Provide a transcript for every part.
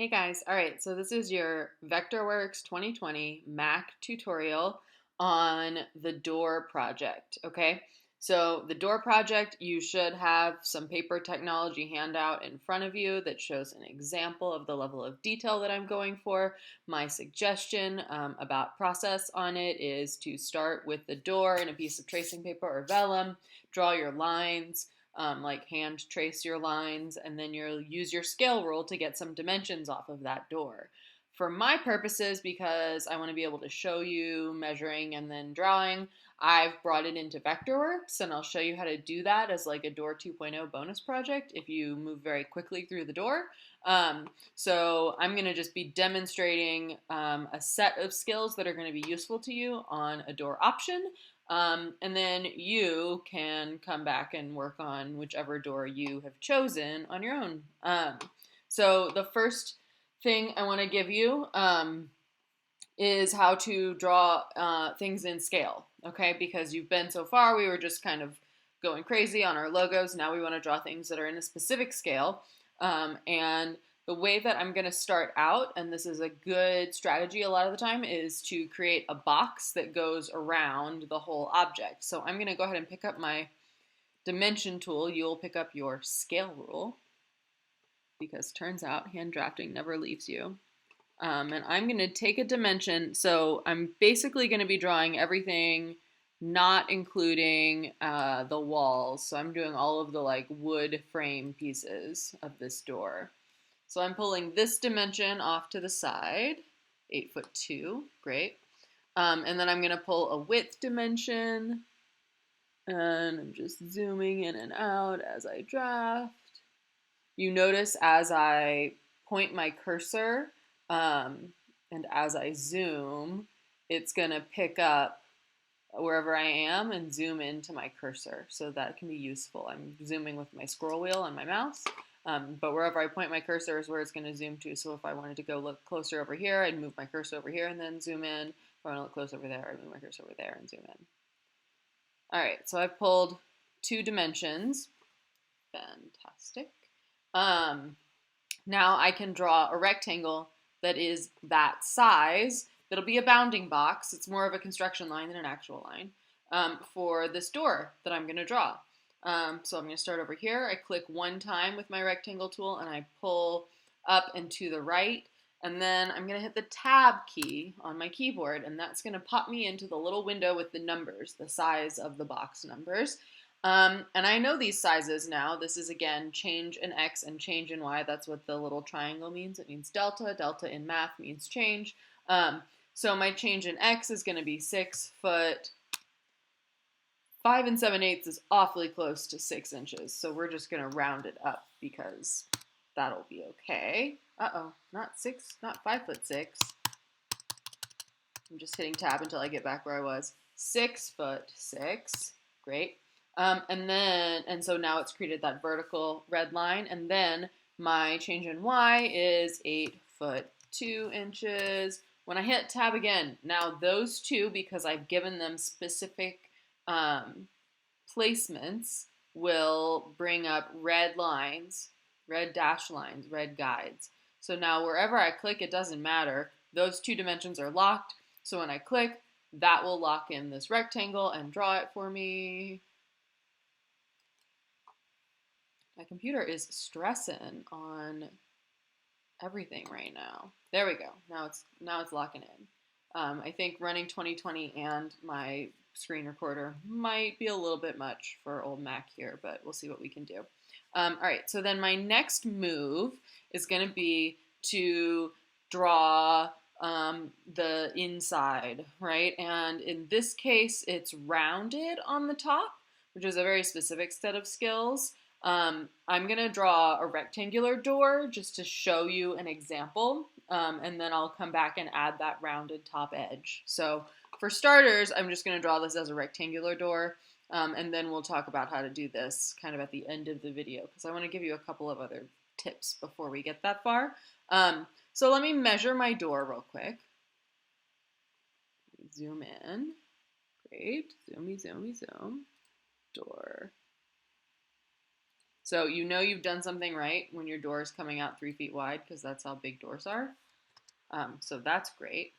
Hey guys, all right, so this is your Vectorworks 2020 Mac tutorial on the door project, okay? So the door project, you should have some paper technology handout in front of you that shows an example of the level of detail that I'm going for. My suggestion about process on it is to start with the door and a piece of tracing paper or vellum, draw your lines, like hand trace your lines, and then you'll use your scale rule to get some dimensions off of that door. For my purposes, because I want to be able to show you measuring and then drawing, I've brought it into Vectorworks, and I'll show you how to do that as like a Door 2.0 bonus project if you move very quickly through the door. So I'm going to just be demonstrating a set of skills that are going to be useful to you on a door option. And then you can come back and work on whichever door you have chosen on your own. So the first thing I want to give you is how to draw things in scale, okay? Because you've been so far, we were just kind of going crazy on our logos. Now we want to draw things that are in a specific scale. And the way that I'm going to start out, and this is a good strategy a lot of the time, is to create a box that goes around the whole object. So I'm going to go ahead and pick up my dimension tool. You'll pick up your scale rule, because turns out hand drafting never leaves you. And I'm going to take a dimension. So I'm basically going to be drawing everything, not including the walls. So I'm doing all of the like wood frame pieces of this door. So I'm pulling this dimension off to the side, 8'2", great. And then I'm going to pull a width dimension, and I'm just zooming in and out as I draft. You notice as I point my cursor and as I zoom, it's going to pick up wherever I am and zoom into my cursor. So that can be useful. I'm zooming with my scroll wheel on my mouse. But wherever I point my cursor is where it's going to zoom to. So if I wanted to go look closer over here, I'd move my cursor over here and then zoom in. If I want to look close over there, I'd move my cursor over there and zoom in. All right, so I've pulled 2 dimensions. Fantastic. Now I can draw a rectangle that is that size. That'll be a bounding box. It's more of a construction line than an actual line for this door that I'm going to draw. So I'm going to start over here. I click one time with my rectangle tool and I pull up and to the right. And then I'm going to hit the tab key on my keyboard, and that's going to pop me into the little window with the numbers, the size of the box numbers. And I know these sizes now. This is, again, change in X and change in Y. That's what the little triangle means. It means delta. Delta in math means change. So my change in X is going to be 6 foot. 5 7/8 is awfully close to 6 inches. So we're just going to round it up because that'll be okay. Uh-oh, not 5'6". I'm just hitting tab until I get back where I was. 6'6", great. And so now it's created that vertical red line, and then my change in Y is 8'2". When I hit tab again, now those two, because I've given them specific placements, will bring up red lines, red dash lines, red guides. So now wherever I click, it doesn't matter. Those 2 dimensions are locked. So when I click, that will lock in this rectangle and draw it for me. My computer is stressing on everything right now. There we go. Now it's locking in. I think running 2020 and my screen recorder might be a little bit much for old Mac here, but we'll see what we can do. All right, so then my next move is going to be to draw the inside, right? And in this case, it's rounded on the top, which is a very specific set of skills. I'm going to draw a rectangular door just to show you an example, and then I'll come back and add that rounded top edge. So for starters, I'm just going to draw this as a rectangular door, and then we'll talk about how to do this kind of at the end of the video, because I want to give you a couple of other tips before we get that far. So let me measure my door real quick. Zoom in. Great. Zoomy, zoomy, zoom. Door. So you know you've done something right when your door is coming out 3 feet wide, because that's how big doors are. So that's great.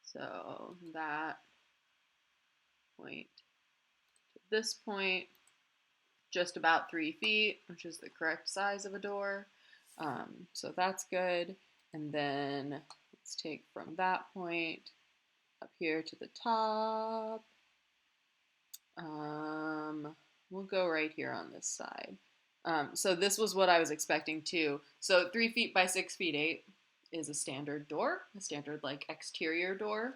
So that point to this point, just about 3 feet, which is the correct size of a door. So that's good. And then let's take from that point up here to the top. We'll go right here on this side. So this was what I was expecting too. So 3 feet by 6 feet 8 is a standard door, a standard like exterior door.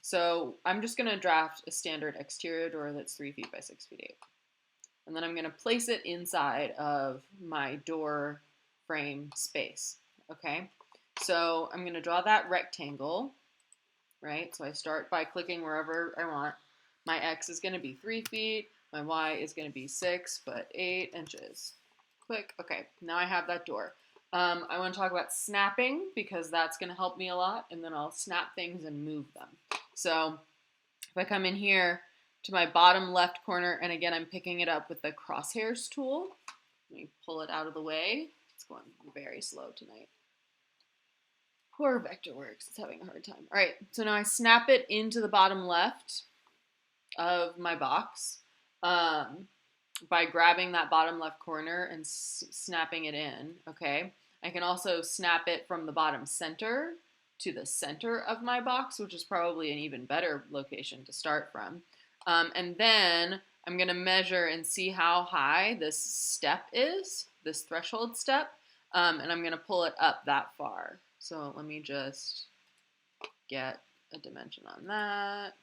So I'm just gonna draft a standard exterior door that's 3 feet by 6 feet 8. And then I'm gonna place it inside of my door frame space, okay? So I'm gonna draw that rectangle, right? So I start by clicking wherever I want. My X is gonna be 3 feet, my Y is gonna be 6 foot 8 inches. Click, okay, now I have that door. I wanna talk about snapping because that's gonna help me a lot, and then I'll snap things and move them. So if I come in here to my bottom left corner, and again, I'm picking it up with the crosshairs tool. Let me pull it out of the way. It's going very slow tonight. Poor Vectorworks, it's having a hard time. All right, so now I snap it into the bottom left of my box by grabbing that bottom left corner and snapping it in, okay? I can also snap it from the bottom center to the center of my box, which is probably an even better location to start from. And then I'm gonna measure and see how high this step is, this threshold step, and I'm gonna pull it up that far. So let me just get a dimension on that.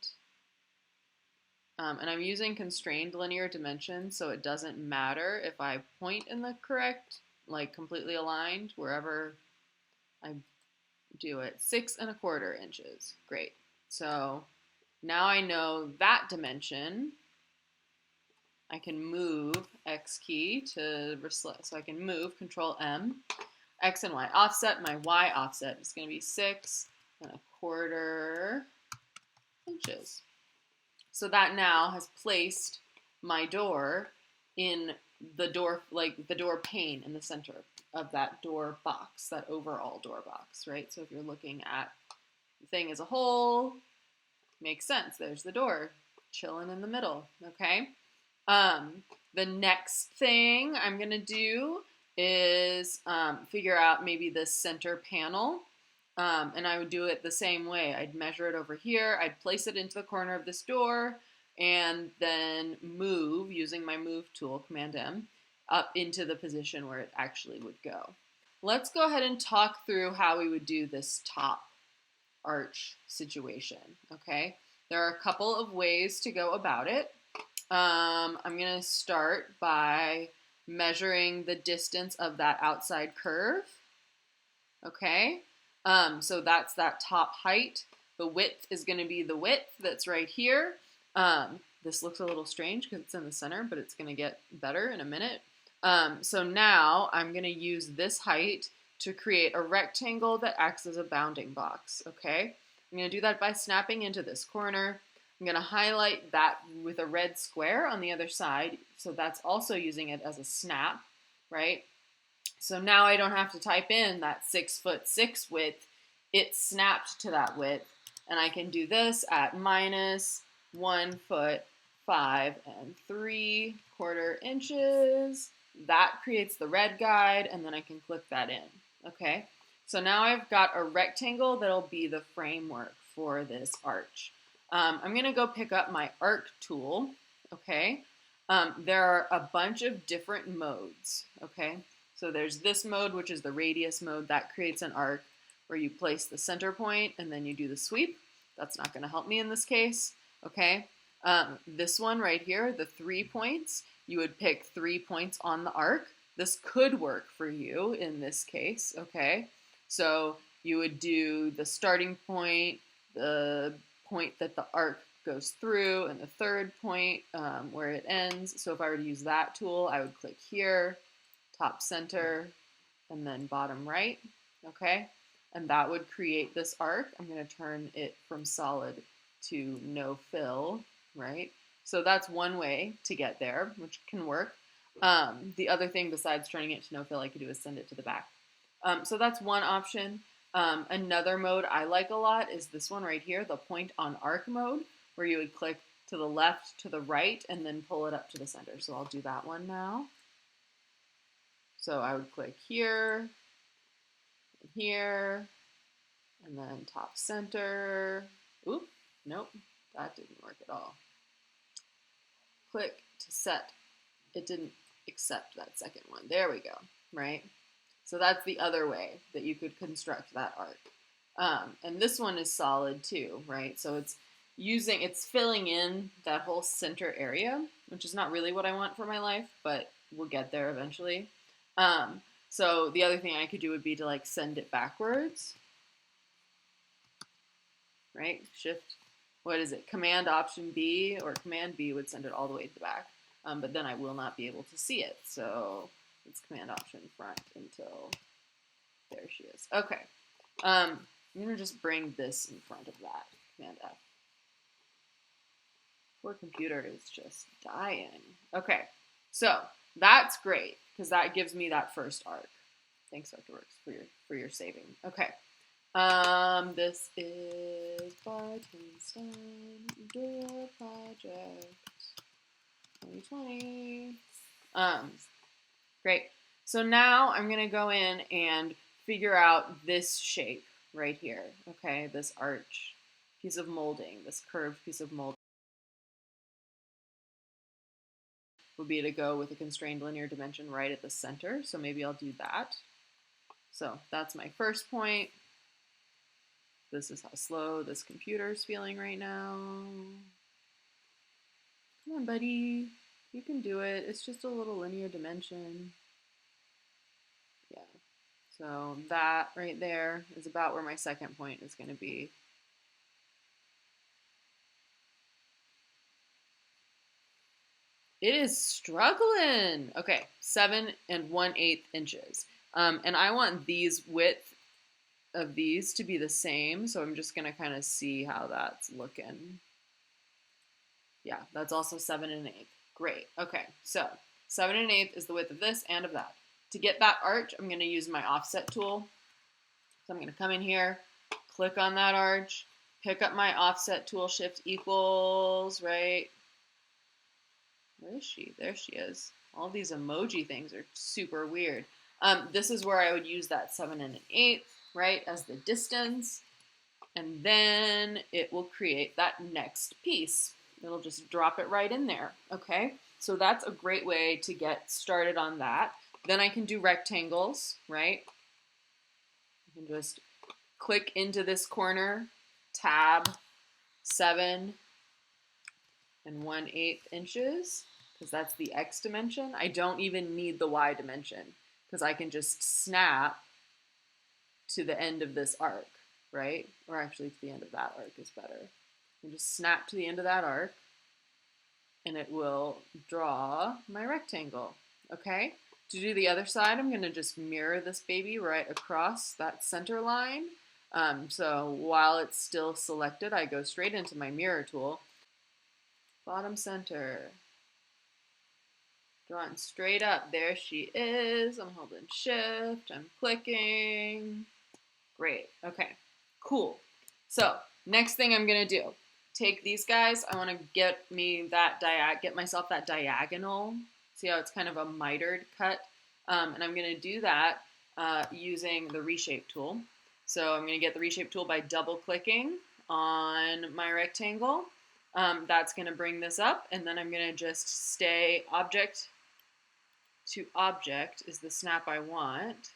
And I'm using constrained linear dimension, so it doesn't matter if I point in the correct, like completely aligned, wherever I do it. 6 1/4 inches, great. So now I know that dimension. I can move X key to so I can move Control M, X and Y offset. My Y offset is going to be 6 1/4 inches. So that now has placed my door in the door, like the door pane in the center of that door box, that overall door box, right? So if you're looking at the thing as a whole, makes sense. There's the door chilling in the middle, okay? The next thing I'm gonna do is figure out maybe this center panel. And I would do it the same way. I'd measure it over here, I'd place it into the corner of this door, and then move, using my move tool, Command M, up into the position where it actually would go. Let's go ahead and talk through how we would do this top arch situation, okay? There are a couple of ways to go about it. I'm gonna start by measuring the distance of that outside curve, okay? So that's that top height. The width is going to be the width that's right here. This looks a little strange because it's in the center, but it's going to get better in a minute. So now I'm going to use this height to create a rectangle that acts as a bounding box, okay? I'm going to do that by snapping into this corner. I'm going to highlight that with a red square on the other side, so that's also using it as a snap, right? So now I don't have to type in that 6 foot 6 width. It's snapped to that width. And I can do this at -1 foot 5 3/4 inches. That creates the red guide, and then I can click that in, okay? So now I've got a rectangle that'll be the framework for this arch. I'm gonna go pick up my arc tool, okay? There are a bunch of different modes, okay? So there's this mode, which is the radius mode. That creates an arc where you place the center point and then you do the sweep. That's not going to help me in this case, okay? This one right here, the 3 points, you would pick 3 points on the arc. This could work for you in this case, okay? So you would do the starting point, the point that the arc goes through, and the third point where it ends. So if I were to use that tool, I would click here, top center, and then bottom right, okay? And that would create this arc. I'm gonna turn it from solid to no fill, right? So that's one way to get there, which can work. The other thing besides turning it to no fill I could do is send it to the back. So that's one option. Another mode I like a lot is this one right here, the point on arc mode, where you would click to the left, to the right, and then pull it up to the center. So I'll do that one now. So I would click here, here, and then top center. Oop, nope, that didn't work at all. Click to set. It didn't accept that second one. There we go, right? So that's the other way that you could construct that arc. And this one is solid too, right? So it's filling in that whole center area, which is not really what I want for my life, but we'll get there eventually. So the other thing I could do would be to like send it backwards, right? Shift, what is it? Command Option B or Command B would send it all the way to the back, but then I will not be able to see it. So it's Command Option front until there she is. Okay, I'm gonna just bring this in front of that. Command F. Poor computer is just dying. Okay, so that's great because that gives me that first arc. Thanks, Vectorworks, for your saving. Okay. This is Bartenstein Door Project 2020. Great. So now I'm gonna go in and figure out this shape right here. Okay, this arch piece of molding, this curved piece of molding would be to go with a constrained linear dimension right at the center. So maybe I'll do that. So that's my first point. This is how slow this computer is feeling right now. Come on, buddy. You can do it. It's just a little linear dimension. Yeah. So that right there is about where my second point is going to be. It is struggling. Okay, 7 1/8 inches. And I want these width of these to be the same, so I'm just gonna kind of see how that's looking. Yeah, that's also 7 1/8. Great. Okay, so 7 1/8 is the width of this and of that. To get that arch, I'm gonna use my offset tool. So I'm gonna come in here, click on that arch, pick up my offset tool, shift equals, right? Where is she? There she is. All these emoji things are super weird. This is where I would use that 7 1/8, right, as the distance. And then it will create that next piece. It'll just drop it right in there, okay? So that's a great way to get started on that. Then I can do rectangles, right? I can just click into this corner, tab 7 1/8 inches, because that's the X dimension. I don't even need the Y dimension, because I can just snap to the end of this arc, right? Or actually to the end of that arc is better. And just snap to the end of that arc, and it will draw my rectangle, okay? To do the other side, I'm gonna just mirror this baby right across that center line. So while it's still selected, I go straight into my mirror tool, bottom center, drawing straight up. There she is. I'm holding shift, I'm clicking. Great, okay, cool. So next thing I'm gonna do, take these guys, I wanna get myself that diagonal. See how it's kind of a mitered cut? And I'm gonna do that using the Reshape tool. So I'm gonna get the Reshape tool by double clicking on my rectangle. That's gonna bring this up, and then I'm gonna just stay object to object is the snap I want.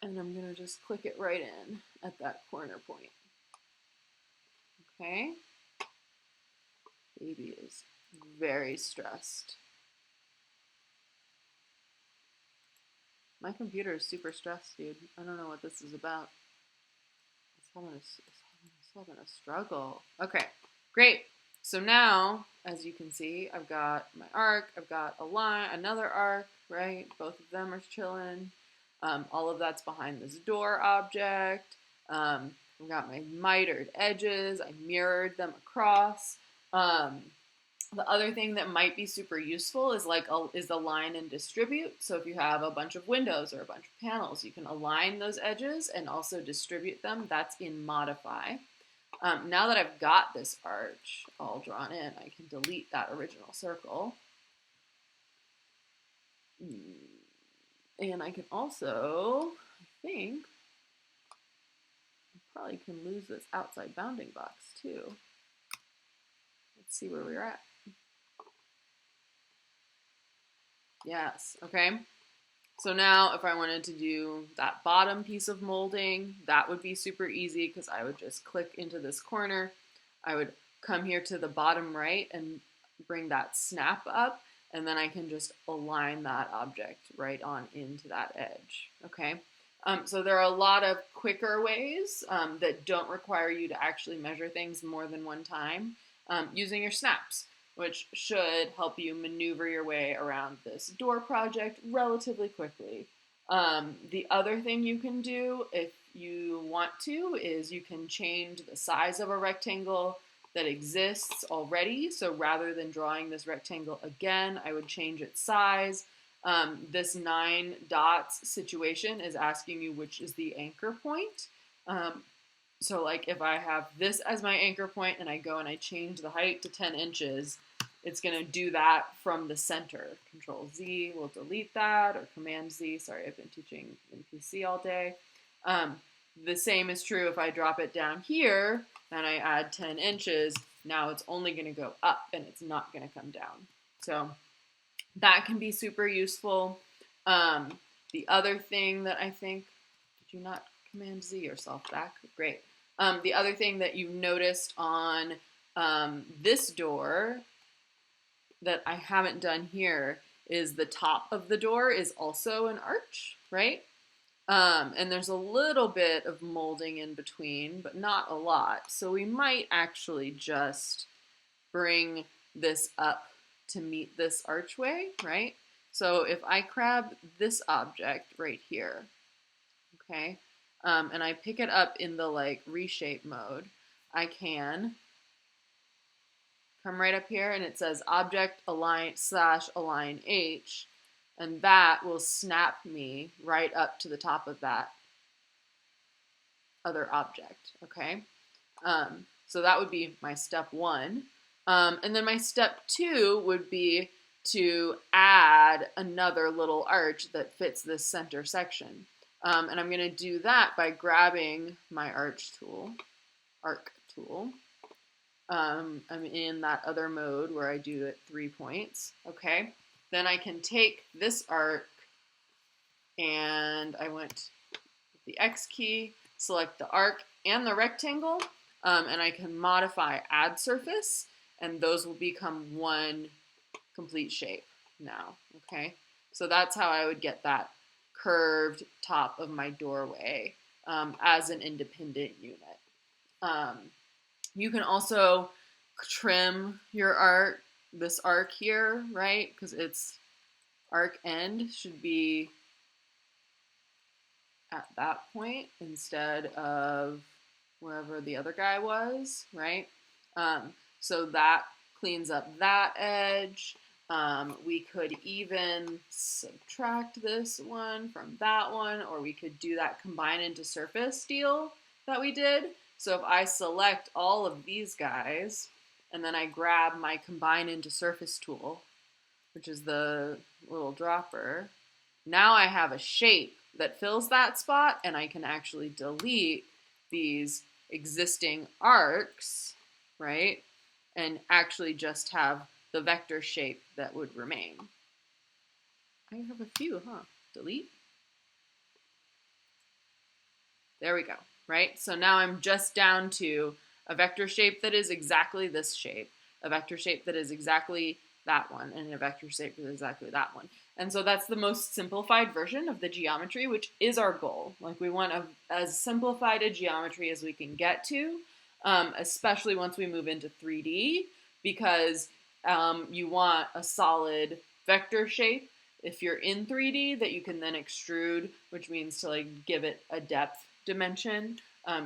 And I'm gonna just click it right in at that corner point. Okay. Baby is very stressed. My computer is super stressed, dude. I don't know what this is about. It's having a struggle. Okay, great. So now, as you can see, I've got my arc, I've got a line, another arc, right? Both of them are chilling. All of that's behind this door object. I've got my mitered edges. I mirrored them across. Um, the other thing that might be super useful is is align and distribute. So if you have a bunch of windows or a bunch of panels, you can align those edges and also distribute them. That's in modify. Now that I've got this arch all drawn in, I can delete that original circle. And I can also, I think, I probably can lose this outside bounding box too. Let's see where we're at. Yes, okay. So now if I wanted to do that bottom piece of molding, that would be super easy because I would just click into this corner. I would come here to the bottom right and bring that snap up, and then I can just align that object right on into that edge, okay? So there are a lot of quicker ways that don't require you to actually measure things more than one time using your snaps, which should help you maneuver your way around this door project relatively quickly. The other thing you can do if you want to is you can change the size of a rectangle that exists already. So rather than drawing this rectangle again, I would change its size. This 9 dots situation is asking you which is the anchor point. So like if I have this as my anchor point and I go and I change the height to 10 inches, it's going to do that from the center. Control Z will delete that, or Command Z. Sorry, I've been teaching in PC all day. The same is true if I drop it down here and I add 10 inches. Now it's only going to go up and it's not going to come down. So that can be super useful. The other thing that I think, did you not Command Z yourself back? Great. The other thing that you noticed on this door that I haven't done here is the top of the door is also an arch, right? And there's a little bit of molding in between, but not a lot. So we might actually just bring this up to meet this archway, right? So if I grab this object right here, okay, and I pick it up in the like reshape mode, I can come right up here and it says object align / align H, and that will snap me right up to the top of that other object, okay? So that would be my step 1. And then my step 2 would be to add another little arch that fits this center section. And I'm going to do that by grabbing my arc tool. I'm in that other mode where I do it 3 points, okay? Then I can take this arc and I went with the X key, select the arc and the rectangle, and I can modify add surface, and those will become one complete shape now, okay? So that's how I would get that curved top of my doorway as an independent unit. You can also trim your arc, this arc here, right? Because its arc end should be at that point instead of wherever the other guy was, right? So that cleans up that edge. We could even subtract this one from that one, or we could do that combine into surface deal that we did. So if I select all of these guys, and then I grab my combine into surface tool, which is the little dropper, now I have a shape that fills that spot, and I can actually delete these existing arcs, right? And actually just have the vector shape that would remain. I have a few, huh? Delete. There we go, right? So now I'm just down to a vector shape that is exactly this shape, a vector shape that is exactly that one, and a vector shape that is exactly that one. And so that's the most simplified version of the geometry, which is our goal. Like we want as simplified a geometry as we can get to, especially once we move into 3D, because you want a solid vector shape if you're in 3D that you can then extrude, which means to like give it a depth dimension.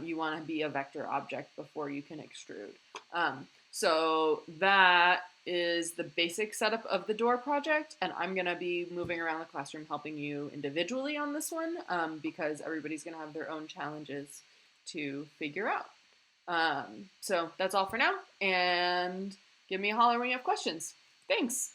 You want to be a vector object before you can extrude. So that is the basic setup of the door project, and I'm going to be moving around the classroom helping you individually on this one because everybody's going to have their own challenges to figure out. So that's all for now, and give me a holler when you have questions. Thanks.